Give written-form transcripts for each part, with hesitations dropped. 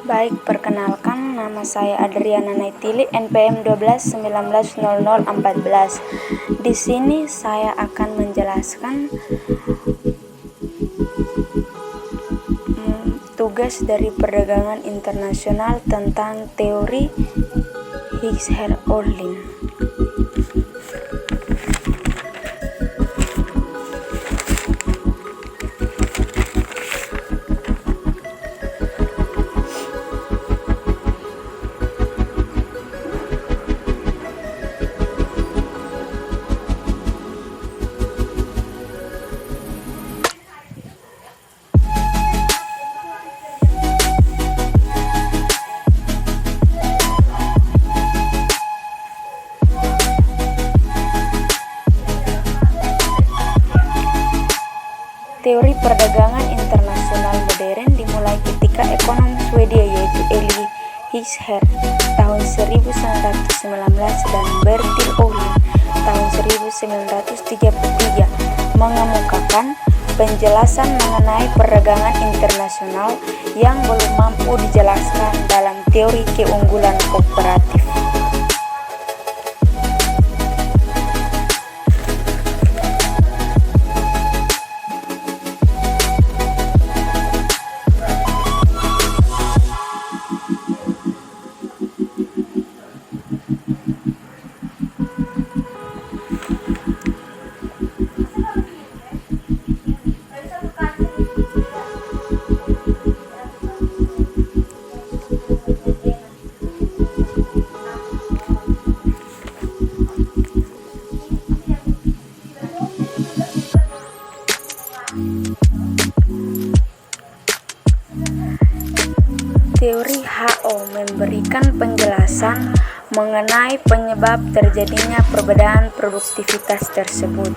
Baik, perkenalkan, nama saya Adriana Naitili, NPM 12190014. Di sini saya akan menjelaskan tugas dari perdagangan internasional tentang teori Hicks-Ohlin. Teori perdagangan internasional modern dimulai ketika ekonom Swedia yaitu Eli Hicks-Ohlin tahun 1919 dan Bertil Ohlin tahun 1933 mengemukakan penjelasan mengenai perdagangan internasional yang belum mampu dijelaskan dalam teori keunggulan kooperatif. Teori HO memberikan penjelasan mengenai penyebab terjadinya perbedaan produktivitas tersebut.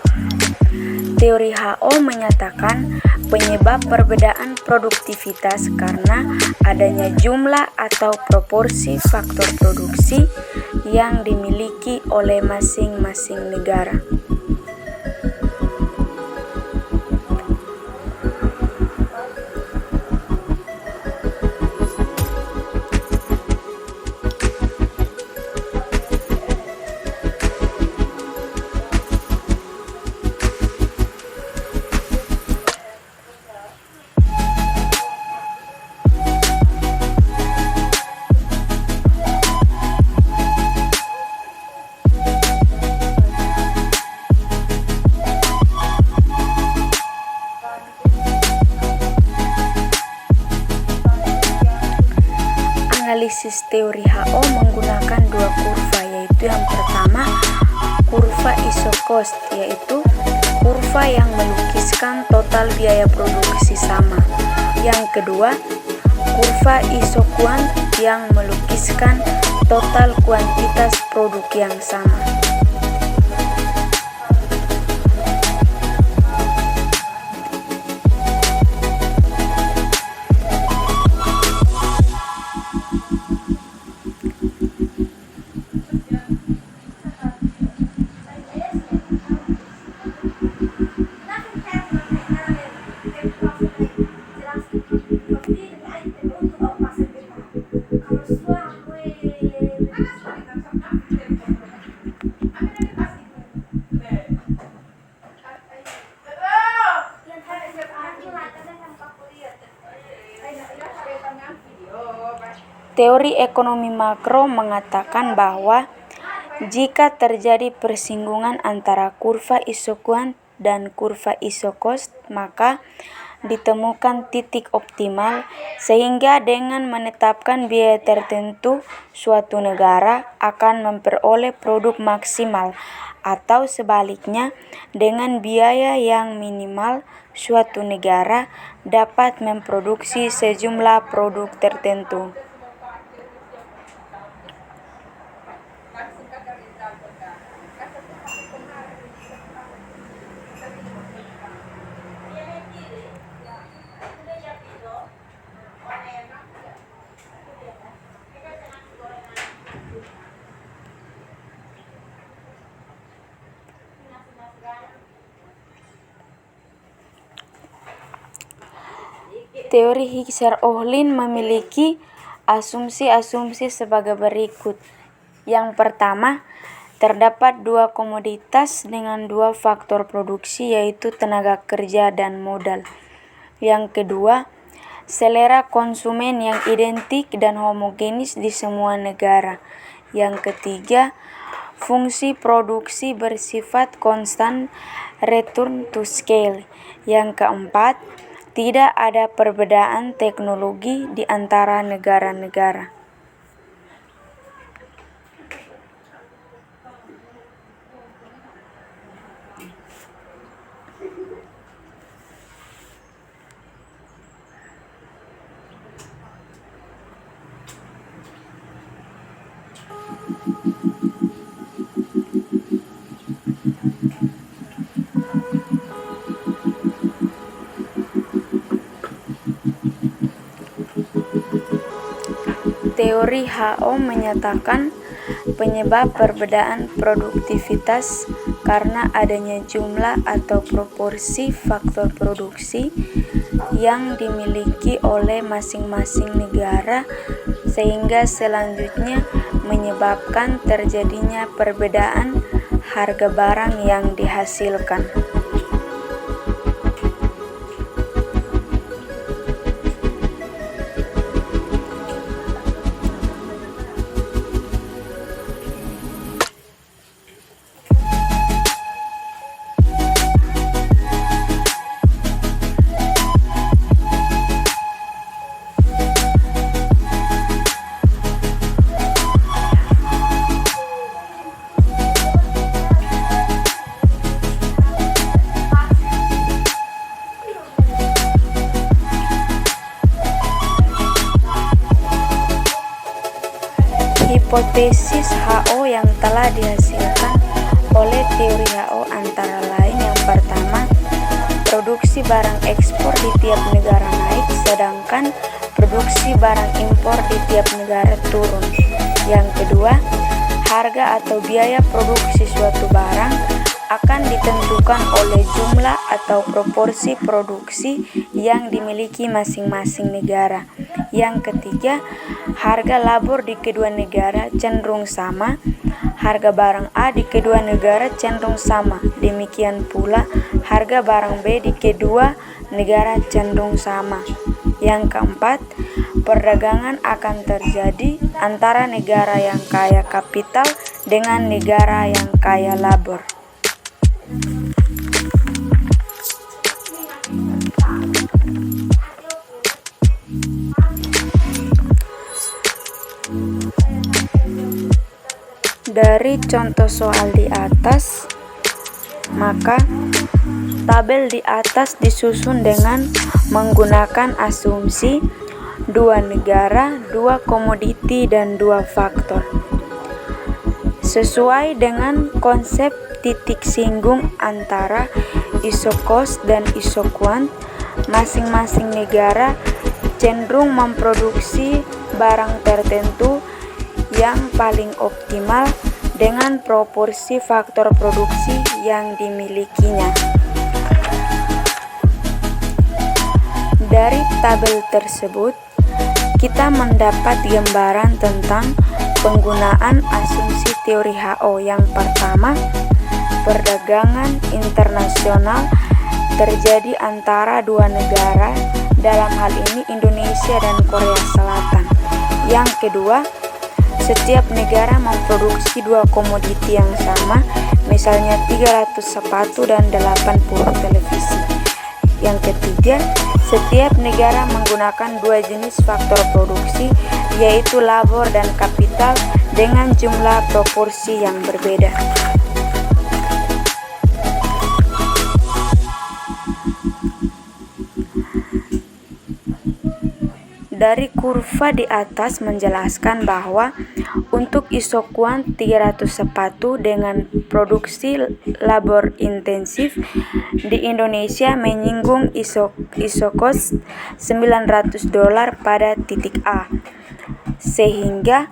Teori HO menyatakan penyebab perbedaan produktivitas karena adanya jumlah atau proporsi faktor produksi yang dimiliki oleh masing-masing negara. Analisis teori HO menggunakan dua kurva, yaitu yang pertama kurva isocost, yaitu kurva yang melukiskan total biaya produksi sama. Yang kedua kurva isoquant yang melukiskan total kuantitas produk yang sama. Teori ekonomi makro mengatakan bahwa jika terjadi persinggungan antara kurva isoquant dan kurva isocost, maka ditemukan titik optimal, sehingga dengan menetapkan biaya tertentu suatu negara akan memperoleh produk maksimal, atau sebaliknya dengan biaya yang minimal suatu negara dapat memproduksi sejumlah produk tertentu. Teori Higgs-Ohlin memiliki asumsi-asumsi sebagai berikut. Yang pertama, terdapat dua komoditas dengan dua faktor produksi, yaitu tenaga kerja dan modal. Yang kedua, selera konsumen yang identik dan homogenis di semua negara. Yang ketiga, fungsi produksi bersifat konstan, return to scale. Yang keempat, tidak ada perbedaan teknologi di antara negara-negara. Teori H.O. menyatakan penyebab perbedaan produktivitas karena adanya jumlah atau proporsi faktor produksi yang dimiliki oleh masing-masing negara, sehingga selanjutnya menyebabkan terjadinya perbedaan harga barang yang dihasilkan. Hipotesis H.O. yang telah dihasilkan oleh teori H.O. antara lain: yang pertama, produksi barang ekspor di tiap negara naik, sedangkan produksi barang impor di tiap negara turun. Yang kedua, harga atau biaya produksi suatu barang akan ditentukan oleh jumlah atau proporsi produksi yang dimiliki masing-masing negara. Yang ketiga, harga labor di kedua negara cenderung sama, harga barang A di kedua negara cenderung sama. Demikian pula, harga barang B di kedua negara cenderung sama. Yang keempat, perdagangan akan terjadi antara negara yang kaya kapital dengan negara yang kaya labor. Dari contoh soal di atas, maka tabel di atas disusun dengan menggunakan asumsi dua negara, dua komoditi, dan dua faktor. Sesuai dengan konsep titik singgung antara iso-cost dan iso-quant, masing-masing negara cenderung memproduksi barang tertentu yang paling optimal dengan proporsi faktor produksi yang dimilikinya. Dari tabel tersebut, kita mendapat gambaran tentang penggunaan asumsi teori H.O. Yang pertama, perdagangan internasional terjadi antara dua negara, dalam hal ini Indonesia dan Korea Selatan. Yang kedua, setiap negara memproduksi dua komoditi yang sama, misalnya 300 sepatu dan 80 televisi. Yang ketiga, setiap negara menggunakan dua jenis faktor produksi, yaitu labor dan kapital, dengan jumlah proporsi yang berbeda. Dari kurva di atas menjelaskan bahwa untuk iso-quant 300 sepatu dengan produksi labor intensif di Indonesia menyinggung iso-cost $900 pada titik A, sehingga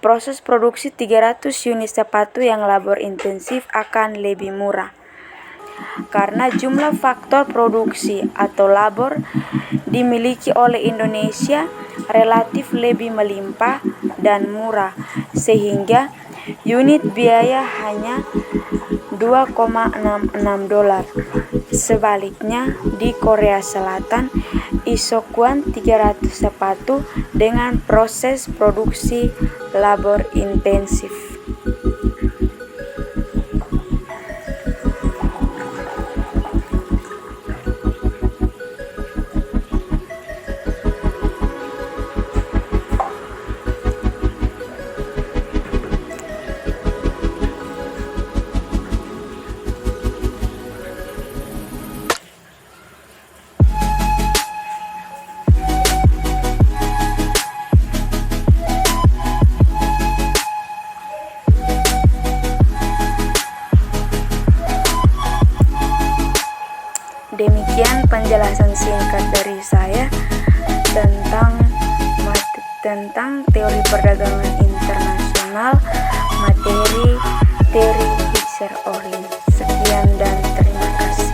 proses produksi 300 unit sepatu yang labor intensif akan lebih murah. karena jumlah faktor produksi atau labor dimiliki oleh Indonesia relatif lebih melimpah dan murah, sehingga unit biaya hanya $2,66. Sebaliknya, di Korea Selatan, Isokwon 300 sepatu dengan proses produksi labor intensif. Demikian penjelasan singkat dari saya tentang teori perdagangan internasional, materi teori Fischer-Ohlin. Sekian dan terima kasih.